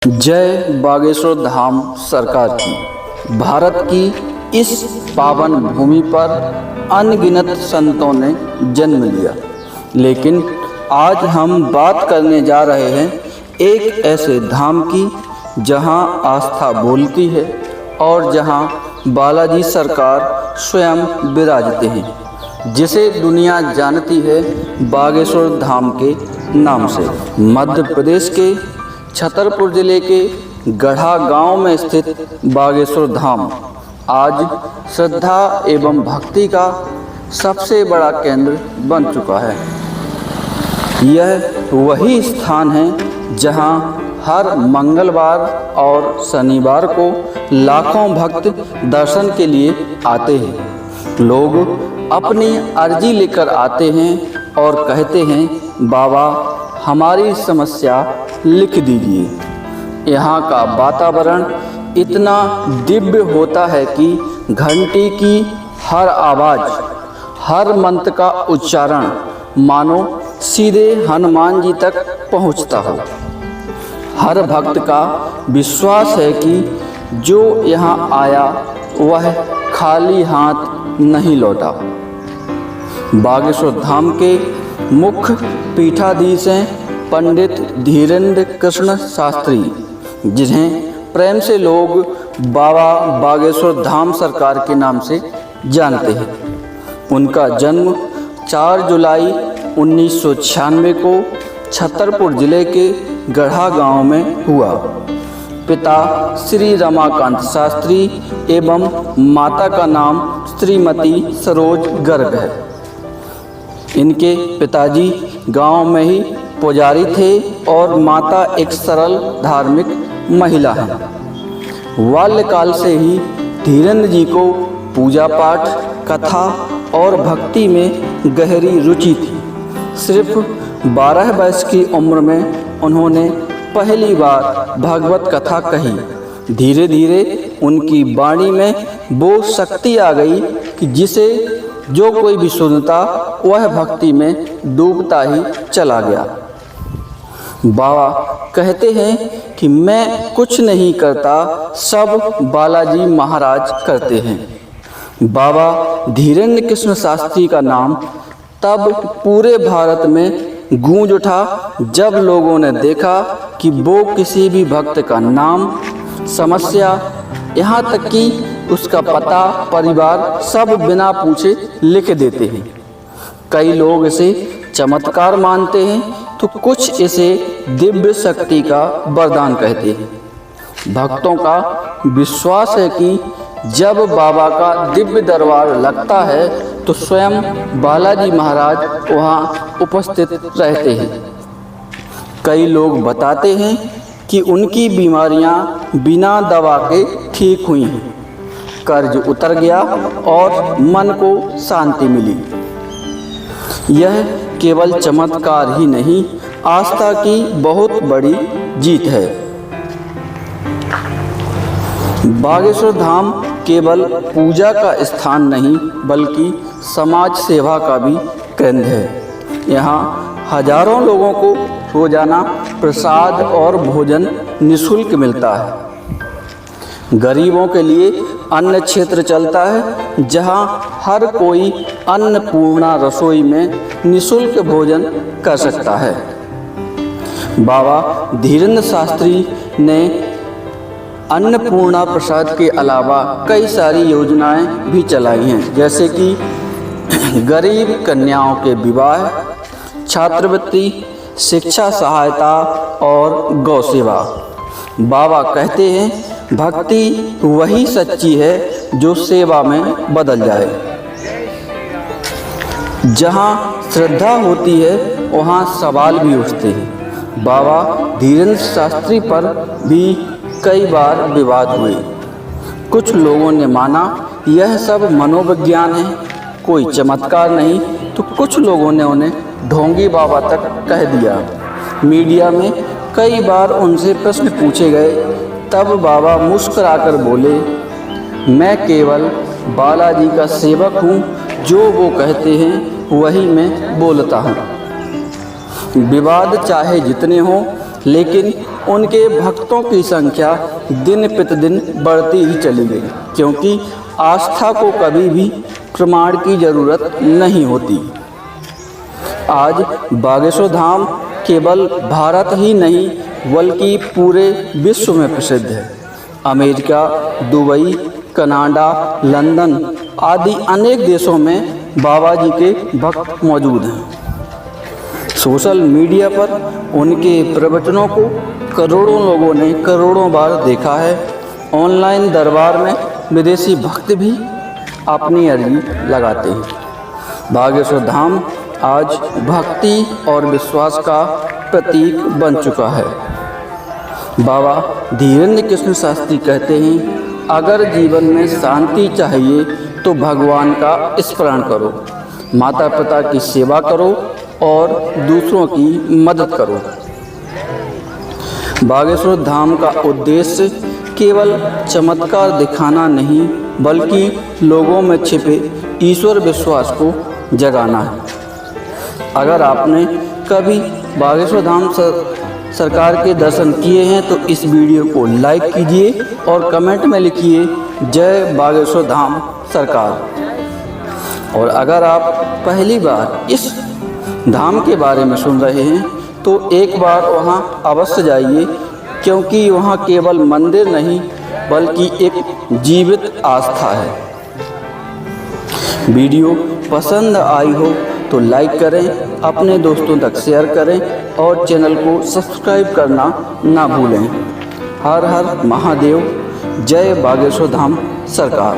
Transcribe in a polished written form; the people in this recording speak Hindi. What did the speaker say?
जय बागेश्वर धाम सरकार की। भारत की इस पावन भूमि पर अनगिनत संतों ने जन्म लिया, लेकिन आज हम बात करने जा रहे हैं एक ऐसे धाम की जहां आस्था बोलती है और जहां बालाजी सरकार स्वयं विराजते हैं, जिसे दुनिया जानती है बागेश्वर धाम के नाम से। मध्य प्रदेश के छतरपुर जिले के गढ़ा गांव में स्थित बागेश्वर धाम आज श्रद्धा एवं भक्ति का सबसे बड़ा केंद्र बन चुका है। यह वही स्थान है जहां हर मंगलवार और शनिवार को लाखों भक्त दर्शन के लिए आते हैं। लोग अपनी अर्जी लेकर आते हैं और कहते हैं, बाबा हमारी समस्या लिख दीजिए। यहाँ का वातावरण इतना दिव्य होता है कि घंटी की हर आवाज़, हर मंत्र का उच्चारण मानो सीधे हनुमान जी तक पहुँचता हो। हर भक्त का विश्वास है कि जो यहाँ आया वह खाली हाथ नहीं लौटा। बागेश्वर धाम के मुख्य पीठाधीश हैं पंडित धीरेन्द्र कृष्ण शास्त्री, जिन्हें प्रेम से लोग बाबा बागेश्वर धाम सरकार के नाम से जानते हैं। उनका जन्म 4 जुलाई 1996 को छतरपुर जिले के गढ़ा गांव में हुआ। पिता श्री रमाकांत शास्त्री एवं माता का नाम श्रीमती सरोज गर्ग है। इनके पिताजी गांव में ही पुजारी थे और माता एक सरल धार्मिक महिला है। बाल्यकाल से ही धीरेन्द्र जी को पूजा पाठ, कथा और भक्ति में गहरी रुचि थी। सिर्फ 12 वर्ष की उम्र में उन्होंने पहली बार भगवत कथा कही। धीरे धीरे उनकी वाणी में वो शक्ति आ गई कि जिसे जो कोई भी सुनता वह भक्ति में डूबता ही चला गया। बाबा कहते हैं कि मैं कुछ नहीं करता, सब बालाजी महाराज करते हैं। बाबा धीरेन्द्र कृष्ण शास्त्री का नाम तब पूरे भारत में गूंज उठा जब लोगों ने देखा कि वो किसी भी भक्त का नाम, समस्या, यहाँ तक कि उसका पता, परिवार सब बिना पूछे लिख देते हैं। कई लोग इसे चमत्कार मानते हैं तो कुछ इसे दिव्य शक्ति का वरदान कहते हैं। भक्तों का विश्वास है कि जब बाबा का दिव्य दरबार लगता है तो स्वयं बालाजी महाराज वहाँ उपस्थित रहते हैं। कई लोग बताते हैं कि उनकी बीमारियाँ बिना दवा के ठीक हुई हैं, कर्ज उतर गया और मन को शांति मिली। यह केवल चमत्कार ही नहीं, आस्था की बहुत बड़ी जीत है। बागेश्वर धाम केवल पूजा का स्थान नहीं बल्कि समाज सेवा का भी केंद्र है। यहाँ हजारों लोगों को रोजाना प्रसाद और भोजन निःशुल्क मिलता है। गरीबों के लिए अन्न क्षेत्र चलता है, जहां हर कोई अन्नपूर्णा रसोई में निःशुल्क भोजन कर सकता है। बाबा धीरेन्द्र शास्त्री ने अन्नपूर्णा प्रसाद के अलावा कई सारी योजनाएं भी चलाई हैं, जैसे कि गरीब कन्याओं के विवाह, छात्रवृत्ति, शिक्षा सहायता और गौ सेवा। बाबा कहते हैं, भक्ति वही सच्ची है जो सेवा में बदल जाए। जहाँ श्रद्धा होती है वहाँ सवाल भी उठते हैं। बाबा धीरेन्द्र शास्त्री पर भी कई बार विवाद हुए। कुछ लोगों ने माना यह सब मनोविज्ञान है, कोई चमत्कार नहीं, तो कुछ लोगों ने उन्हें ढोंगी बाबा तक कह दिया। मीडिया में कई बार उनसे प्रश्न पूछे गए, तब बाबा मुस्कुराकर बोले, मैं केवल बालाजी का सेवक हूँ, जो वो कहते हैं वही मैं बोलता हूँ। विवाद चाहे जितने हों, लेकिन उनके भक्तों की संख्या दिन प्रतिदिन बढ़ती ही चली गई, क्योंकि आस्था को कभी भी प्रमाण की जरूरत नहीं होती। आज बागेश्वर धाम केवल भारत ही नहीं बल्कि पूरे विश्व में प्रसिद्ध है। अमेरिका, दुबई, कनाडा, लंदन आदि अनेक देशों में बाबा जी के भक्त मौजूद हैं। सोशल मीडिया पर उनके प्रवचनों को करोड़ों लोगों ने करोड़ों बार देखा है। ऑनलाइन दरबार में विदेशी भक्त भी अपनी अर्जी लगाते हैं। बागेश्वर धाम आज भक्ति और विश्वास का प्रतीक बन चुका है। बाबा धीरेन्द्र कृष्ण शास्त्री कहते हैं, अगर जीवन में शांति चाहिए तो भगवान का स्मरण करो, माता पिता की सेवा करो और दूसरों की मदद करो। बागेश्वर धाम का उद्देश्य केवल चमत्कार दिखाना नहीं बल्कि लोगों में छिपे ईश्वर विश्वास को जगाना है। अगर आपने कभी बागेश्वर धाम सरकार के दर्शन किए हैं तो इस वीडियो को लाइक कीजिए और कमेंट में लिखिए जय बागेश्वर धाम सरकार। और अगर आप पहली बार इस धाम के बारे में सुन रहे हैं तो एक बार वहां अवश्य जाइए, क्योंकि वहां केवल मंदिर नहीं बल्कि एक जीवित आस्था है। वीडियो पसंद आई हो तो लाइक करें, अपने दोस्तों तक शेयर करें और चैनल को सब्सक्राइब करना ना भूलें। हर हर महादेव, जय बागेश्वर धाम सरकार।